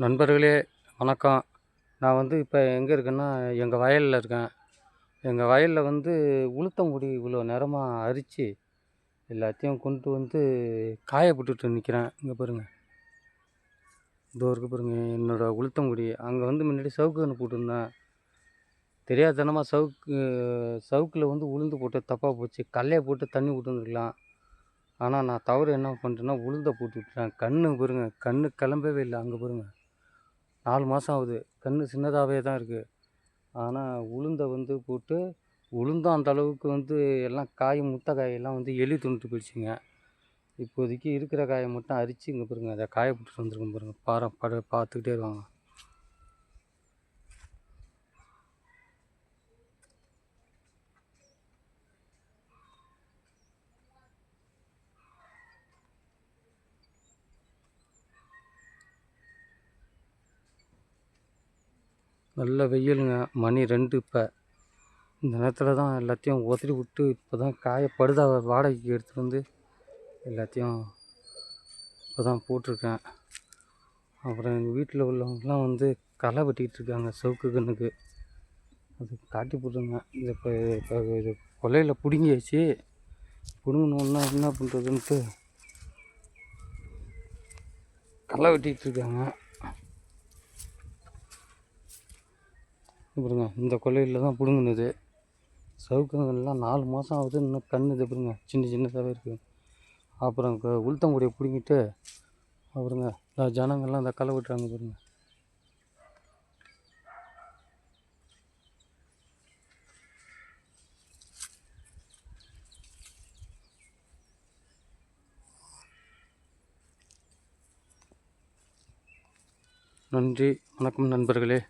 நண்பர்களே வணக்கம். நான் இப்போ எங்கே இருக்கேன்னா, எங்கள் வயலில் இருக்கேன். எங்கள் வயலில் உளுத்தங்குடி இவ்வளோ நேரமா அரிச்சு, எல்லாத்தையும் கொண்டு காய போட்டுட்டு நிற்கிறேன். இங்கே பாருங்க. இதோ இருக்கு பாருங்க என்னோட உளுத்தங்குடி. அங்கே முன்னாடி சவுக்கு கன்று போட்டிருந்தேன். தெரியாத்தனமா சவுக்கில் உளுந்து போட்டு தப்பாக போச்சு. கடலைய போட்டு தண்ணி விட்டுருந்துருக்கலாம். ஆனால் நான் தவறு என்ன பண்ணிட்டேன்னா, உளுந்த போட்டு விட்டுட்டேன். கன்று பாருங்க, கன்று கிளம்பவே இல்லை. அங்கே பாருங்க. 4 மாதம் ஆகுது. கன்று சின்னதாகவே தான் இருக்குது. ஆனால் உளுந்தை போட்டு உளுந்தும் அந்த அளவுக்கு எல்லாம் காய் முத்த காயெல்லாம் எலி தின்னுட்டு போயிடுச்சுங்க. இப்போதைக்கு இருக்கிற காயை மட்டும் அரிச்சு இங்கே பாருங்க, அதை காய போட்டுட்டு வந்துருக்கேன் பாருங்க. பார்த்துக்கிட்டே இருவாங்க. நல்ல வெயிலுங்க. மணி 2 இப்போ. இந்த நேரத்தில் தான் எல்லாத்தையும் உதறி விட்டு இப்போ தான் காயப்படுதா வாடகைக்கு எடுத்துகிட்டு எல்லாத்தையும் இப்போ தான் போட்டிருக்கேன். அப்புறம் எங்கள் வீட்டில் உள்ளவங்கலாம் களை வெட்டிக்கிட்டு இருக்காங்க சவுக்கு கன்றுக்கு. அது காட்டி போட்டுருங்க. இப்போ இது கொல்லையில் பிடுங்கியாச்சு. பிடுங்கணுன்னா என்ன பண்ணுறதுன்ட்டு களை வெட்டிகிட்டு இருக்காங்க. பாருங்க, இந்த கொல்லையில் தான் பிடுங்குனது. சவுக்குங்கள்லாம் 4 மாதம் ஆகுது. இன்னும் கன்று இது பாருங்க, சின்னதாகவே இருக்குது. அப்புறம் உளுத்தங்குடியை பிடுங்கிட்டு அப்புறங்க ஜனங்கள்லாம் அந்த களை வெட்டுறாங்க பாருங்க. நன்றி, வணக்கம் நண்பர்களே.